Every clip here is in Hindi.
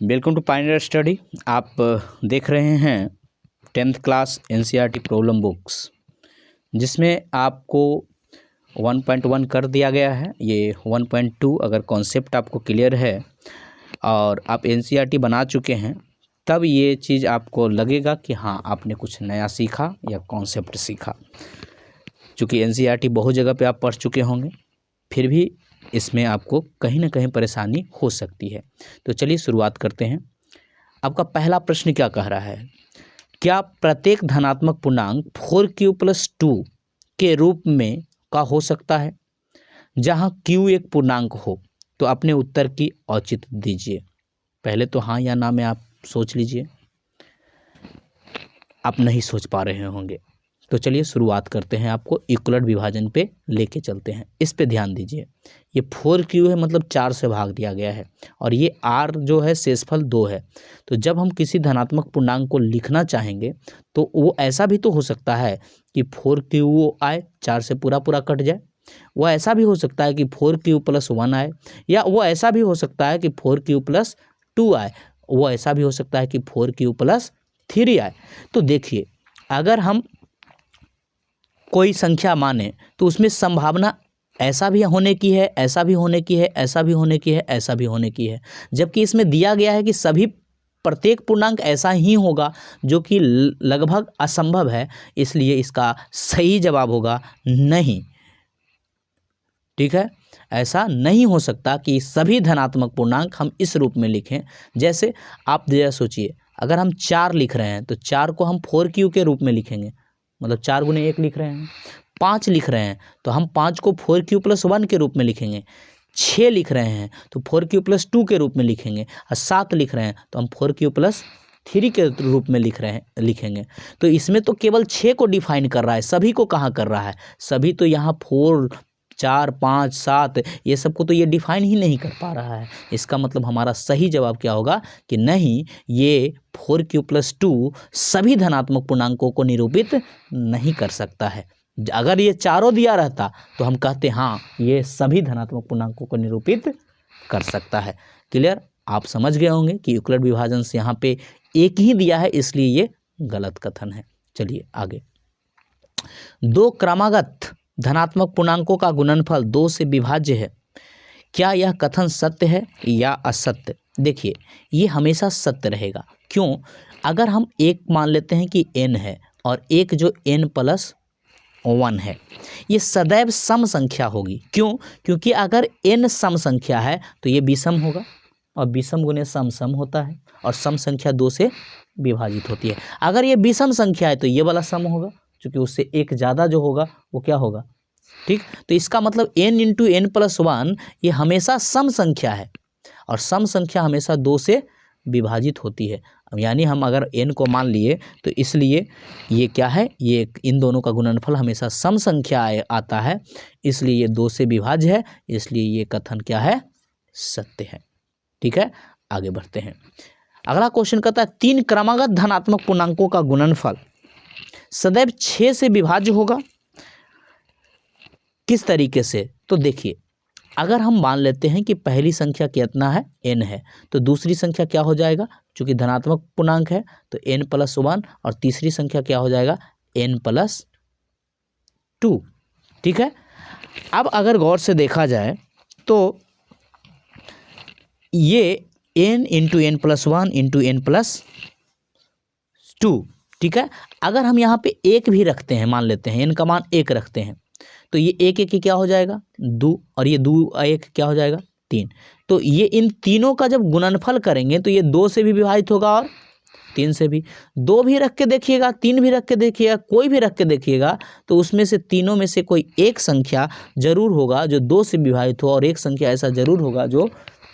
Welcome to Pioneer study. आप देख रहे हैं 10th class NCERT problem books, जिसमें आपको 1.1 कर दिया गया है। ये 1.2 अगर कॉन्सेप्ट आपको क्लियर है और आप एनसीईआरटी बना चुके हैं, तब ये चीज़ आपको लगेगा कि हाँ आपने कुछ नया सीखा या कॉन्सेप्ट सीखा। चूँकि एनसीईआरटी बहुत जगह पे आप पढ़ चुके होंगे, फिर भी इसमें आपको कहीं ना कहीं परेशानी हो सकती है। तो चलिए शुरुआत करते हैं। आपका पहला प्रश्न क्या कह रहा है? क्या प्रत्येक धनात्मक पूर्णांक 4q+2 के रूप में का हो सकता है जहां q एक पूर्णांक हो? तो अपने उत्तर की औचित्य दीजिए। पहले तो हाँ या ना में आप सोच लीजिए, आप नहीं सोच पा रहे होंगे। तो चलिए शुरुआत करते हैं, आपको इक्वलेट विभाजन पे लेके चलते हैं। इस पे ध्यान दीजिए, ये 4q है, मतलब 4 से भाग दिया गया है, और ये r जो है शेषफल 2 है। तो जब हम किसी धनात्मक पूर्णांक को लिखना चाहेंगे तो वो ऐसा भी तो हो सकता है कि 4q आए, 4 से पूरा पूरा कट जाए। वो ऐसा भी हो सकता है कि 4q+1 आए, या वो ऐसा भी हो सकता है कि 4q+2 आए, वो ऐसा भी हो सकता है कि 4q+3 आए। तो देखिए, अगर हम कोई संख्या माने तो उसमें संभावना ऐसा भी होने की है, ऐसा भी होने की है, ऐसा भी होने की है, ऐसा भी होने की है। जबकि इसमें दिया गया है कि सभी प्रत्येक पूर्णांक ऐसा ही होगा, जो कि लगभग असंभव है। इसलिए इसका सही जवाब होगा नहीं। ठीक है, ऐसा नहीं हो सकता कि सभी धनात्मक पूर्णांक हम इस रूप में लिखें। जैसे आप जरा सोचिए, अगर हम 4 लिख रहे हैं तो 4 को हम 4q के रूप में लिखेंगे, मतलब 4 गुने 1 लिख रहे हैं। 5 लिख रहे हैं तो हम 5 को 4q+1 के रूप में लिखेंगे। 6 लिख रहे हैं तो 4q+2 के रूप में लिखेंगे, और 7 लिख रहे हैं तो हम 4q+3 के रूप में लिखेंगे। तो इसमें तो केवल 6 को डिफाइन कर रहा है, सभी को कहाँ कर रहा है? सभी तो यहाँ 4, 4, 5, 7 ये सब को तो ये डिफाइन ही नहीं कर पा रहा है। इसका मतलब हमारा सही जवाब क्या होगा कि नहीं, ये 4q+2 सभी धनात्मक पूर्णांकों को निरूपित नहीं कर सकता है। अगर ये चारों दिया रहता तो हम कहते हाँ ये सभी धनात्मक पूर्णांकों को निरूपित कर सकता है। क्लियर? आप समझ गए होंगे कि यूक्लिड विभाजन से यहाँ पे एक ही दिया है, इसलिए ये गलत कथन है। चलिए आगे। 2 क्रमागत धनात्मक पूर्णांकों का गुणनफल 2 से विभाज्य है। क्या यह कथन सत्य है या असत्य? देखिए, ये हमेशा सत्य रहेगा। क्यों? अगर हम एक मान लेते हैं कि n है और एक जो n+1 है, ये सदैव सम संख्या होगी। क्यों? क्योंकि अगर n सम संख्या है तो ये विषम होगा, और विषम गुने सम सम होता है, और सम संख्या 2 से विभाजित होती है। अगर ये विषम संख्या है तो ये वाला सम होगा, क्योंकि उससे एक ज़्यादा जो होगा वो क्या होगा? ठीक, तो इसका मतलब n × n+1 ये हमेशा सम संख्या है, और सम संख्या हमेशा 2 से विभाजित होती है। यानी हम अगर n को मान लिए तो इसलिए ये क्या है, ये इन दोनों का गुणनफल हमेशा सम संख्या आता है, इसलिए ये 2 से विभाज्य है, इसलिए ये कथन क्या है? सत्य है। ठीक है, आगे बढ़ते हैं। अगला क्वेश्चन कहता है 3 क्रमागत धनात्मक पूर्णांकों का गुणनफल सदैव 6 से विभाज्य होगा। किस तरीके से? तो देखिए, अगर हम मान लेते हैं कि पहली संख्या कितना है, n है, तो दूसरी संख्या क्या हो जाएगा? चूंकि धनात्मक पूर्णांक है तो n+1, और तीसरी संख्या क्या हो जाएगा? n+2। ठीक है, अब अगर गौर से देखा जाए तो ये n × n+1 × n+2। ठीक है, अगर हम यहाँ पे 1 भी रखते हैं, मान लेते हैं n का मान 1 रखते हैं, तो ये 1 1 क्या हो जाएगा? 2, और ये 2 1 क्या हो जाएगा? 3। तो ये इन तीनों का जब गुणनफल करेंगे तो ये 2 से भी विभाजित होगा और 3 से भी। 2 भी रख के देखिएगा, 3 भी रख के देखिएगा, कोई भी रख के देखिएगा, तो उसमें से तीनों में से कोई एक संख्या जरूर होगा जो 2 से विभाजित हो, और एक संख्या ऐसा जरूर होगा जो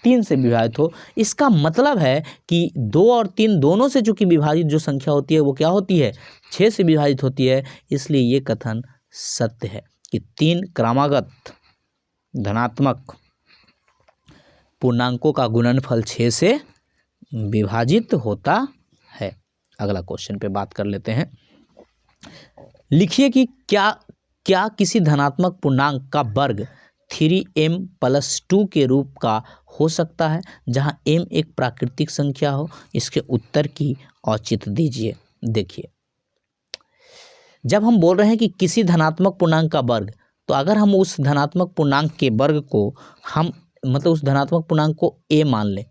3 से विभाजित हो। इसका मतलब है कि 2 और 3 दोनों से चूंकि विभाजित जो संख्या होती है वो क्या होती है? 6 से विभाजित होती है। इसलिए ये कथन सत्य है कि 3 क्रमागत धनात्मक पूर्णांकों का गुणनफल 6 से विभाजित होता है। अगला क्वेश्चन पे बात कर लेते हैं। लिखिए कि क्या किसी धनात्मक पूर्णांक का वर्ग 3m+2 के रूप का हो सकता है, जहां m एक प्राकृतिक संख्या हो। इसके उत्तर की औचित्य दीजिए। देखिए, जब हम बोल रहे हैं कि किसी धनात्मक पूर्णांक का वर्ग, तो अगर हम उस धनात्मक पूर्णांक के वर्ग को हम मतलब उस धनात्मक पूर्णांक को a मान लें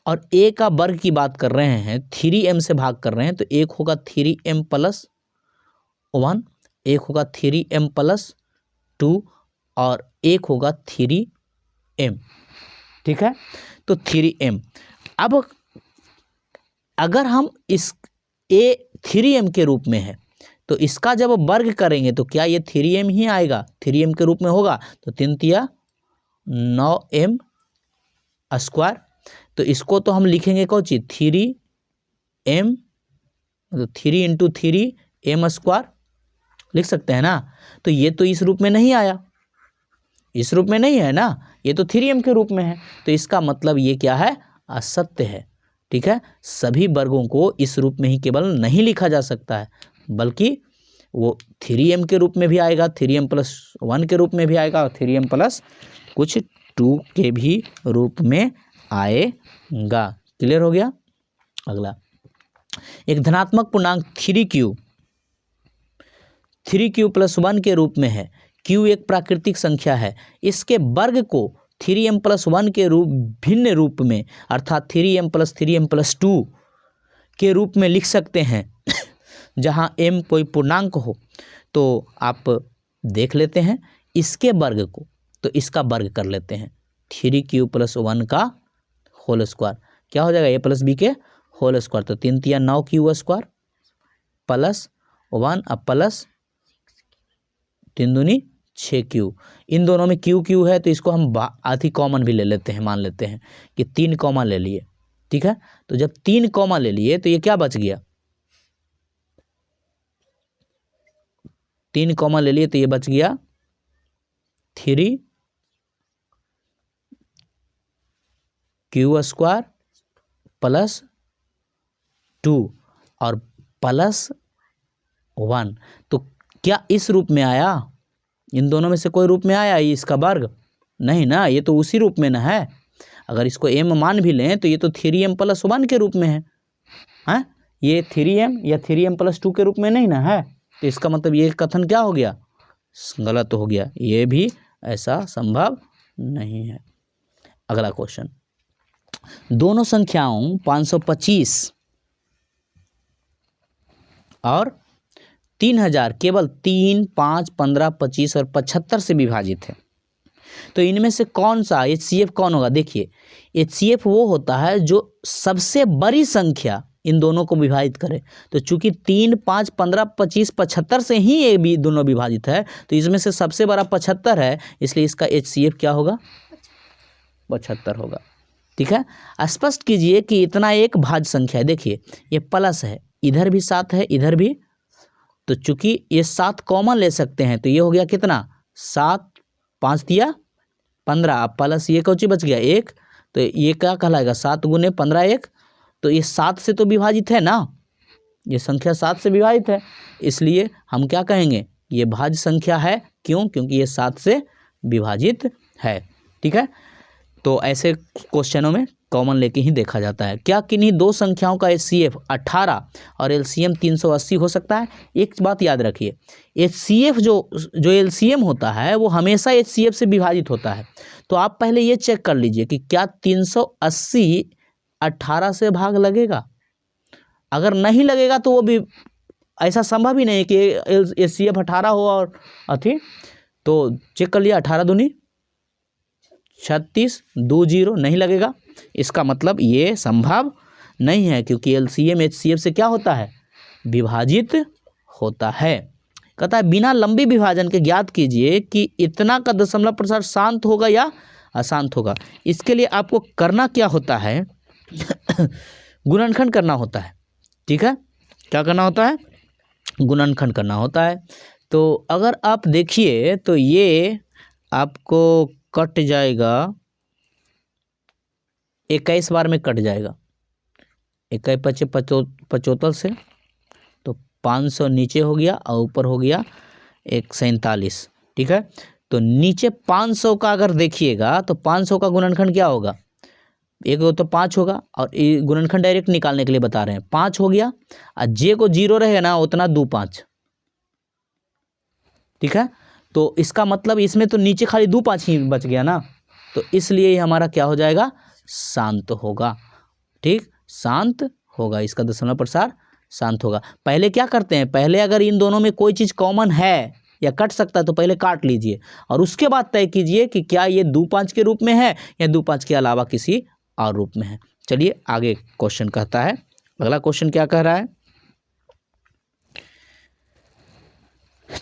और a का वर्ग की बात कर रहे हैं, 3m से भाग कर रहे हैं, तो एक होगा 3m+1, एक होगा 3m+2 और एक होगा 3m। ठीक है, तो 3m। अब अगर हम इस a 3m के रूप में है तो इसका जब वर्ग करेंगे तो क्या ये 3m ही आएगा, 3m के रूप में होगा, तो 3 तिया 9m²। तो इसको तो हम लिखेंगे कौन सी 3m, मतलब 3 × 3m² लिख सकते हैं ना। तो ये तो इस रूप में नहीं आया, इस रूप में नहीं है ना, ये तो 3m के रूप में है। तो इसका मतलब ये क्या है, असत्य है। ठीक है, सभी वर्गों को इस रूप में ही केवल नहीं लिखा जा सकता है, बल्कि वो 3m के रूप में भी आएगा, 3m+1 के रूप में भी आएगा और 3m+2 के भी रूप में आएगा। क्लियर हो गया। अगला, एक धनात्मक पूर्णांक 3q 3q+1 के रूप में है। q एक प्राकृतिक संख्या है। इसके वर्ग को 3m+1 के रूप भिन्न रूप में अर्थात 3m+3m+2 के रूप में लिख सकते हैं, जहां m कोई पूर्णांक हो। तो आप देख लेते हैं इसके वर्ग को, तो इसका वर्ग कर लेते हैं 3q+1 का होल स्क्वायर, क्या हो जाएगा a+b के होल स्क्वायर। तो 3 तिया 9q² +1 अब प्लस 3 दूनी 6q। इन दोनों में q है तो इसको हम आधी कॉमन भी ले लेते हैं, मान लेते हैं कि 3 कॉमन ले लिए। ठीक है, तो जब 3 कॉमन ले लिए तो ये क्या बच गया, 3 कॉमन ले लिए तो ये बच गया 3q² +2 और +1। तो क्या इस रूप में आया, इन दोनों में से कोई रूप में आया इसका वर्ग? नहीं ना, ये तो उसी रूप में ना है। अगर इसको m मान भी लें तो ये तो 3m+1 के रूप में है, हैं? ये 3m या 3m+2 के रूप में नहीं ना है। तो इसका मतलब ये कथन क्या हो गया, गलत हो गया, ये भी ऐसा संभव नहीं है। अगला क्वेश्चन, दोनों संख्याओं 525 और 3000 केवल 3, 5, 15, 25 और 75 से विभाजित है। तो इनमें से कौन सा HCF कौन होगा? देखिए, HCF वो होता है जो सबसे बड़ी संख्या इन दोनों को विभाजित करे। तो चूंकि 3, 5, 15, 25, 75 से ही ये भी दोनों विभाजित है, तो इसमें से सबसे बड़ा 75 है, इसलिए इसका HCF क्या होगा, 75 होगा। ठीक है, स्पष्ट कीजिए कि इतना एक भाज्य संख्या है। देखिए ये प्लस है, इधर भी 7 है, इधर भी, तो चूंकि ये 7 कॉमन ले सकते हैं तो ये हो गया कितना, 7, 5 तिया 15, अब प्लस ये कौची बच गया 1, तो ये क्या कहलाएगा 7 × 15 1। तो ये 7 से तो विभाजित है ना, ये संख्या 7 से विभाजित है, इसलिए हम क्या कहेंगे, ये भाज्य संख्या है। क्यों? क्योंकि ये 7 से विभाजित है। ठीक है, तो ऐसे क्वेश्चनों में कॉमन लेके ही देखा जाता है। क्या किन्हीं दो संख्याओं का HCF 18 और LCM 380 हो सकता है? एक बात याद रखिए, HCF जो LCM होता है वो हमेशा HCF से विभाजित होता है। तो आप पहले ये चेक कर लीजिए कि क्या 380 18 से भाग लगेगा। अगर नहीं लगेगा तो वो भी ऐसा संभव ही नहीं है कि HCF 18 हो और अथी, तो चेक कर लिया 18 दूनी 36 2 0 नहीं लगेगा। इसका मतलब ये संभव नहीं है, क्योंकि LCM HCF से क्या होता है, विभाजित होता है। कहता है बिना लंबी विभाजन के ज्ञात कीजिए कि इतना का दशमलव प्रसार शांत होगा या अशांत होगा। इसके लिए आपको करना क्या होता है गुणनखंड करना होता है। ठीक है, क्या करना होता है, गुणनखंड करना होता है। तो अगर आप देखिए तो ये आपको कट जाएगा, 21 बार में कट जाएगा, 21 × 5 = 75 से, तो 500 नीचे हो गया और ऊपर हो गया 147। ठीक है, तो नीचे 500 का अगर देखिएगा तो 500 का गुणनखंड क्या होगा, एक तो 5 होगा और गुणनखंड डायरेक्ट निकालने के लिए बता रहे हैं, 5 हो गया और जे को 0 रहेगा ना उतना 2 5, ठीक है। तो इसका मतलब इसमें तो नीचे खाली 2 5 ही बच गया ना, तो इसलिए ये हमारा क्या हो जाएगा, शांत होगा, ठीक, शांत होगा, इसका दशमलव प्रसार शांत होगा। पहले क्या करते हैं, पहले अगर इन दोनों में कोई चीज़ कॉमन है या कट सकता है तो पहले काट लीजिए और उसके बाद तय कीजिए कि क्या ये 2 5 के रूप में है या 2 5 के अलावा किसी और रूप में है। चलिए आगे क्वेश्चन कहता है, अगला क्वेश्चन क्या कह रहा है,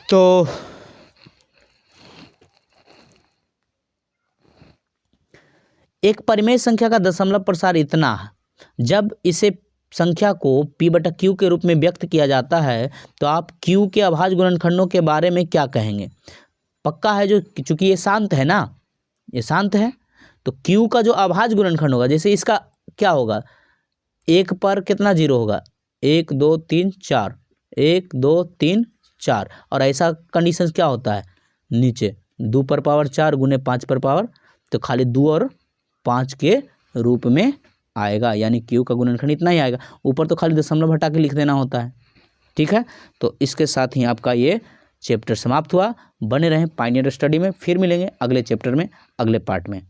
तो एक परिमेय संख्या का दशमलव प्रसार इतना है, जब इसे संख्या को p/q के रूप में व्यक्त किया जाता है तो आप q के अभाज्य गुणनखंडों के बारे में क्या कहेंगे। पक्का है, जो चूंकि ये शांत है ना, ये शांत है, तो q का जो अभाज्य गुणनखंड होगा, जैसे इसका क्या होगा, 1 पर कितना 0 होगा, 1 2 3 4, 1 2 3 4, और ऐसा कंडीशन क्या होता है, नीचे 2 पर पावर 4 गुने 5 पर पावर, तो खाली 2 और 5 के रूप में आएगा, यानी q का गुणनखंड इतना ही आएगा, ऊपर तो खाली दशमलव हटा के लिख देना होता है, ठीक है। तो इसके साथ ही आपका ये चैप्टर समाप्त हुआ। बने रहें पायनियर स्टडी में, फिर मिलेंगे अगले चैप्टर में अगले पार्ट में।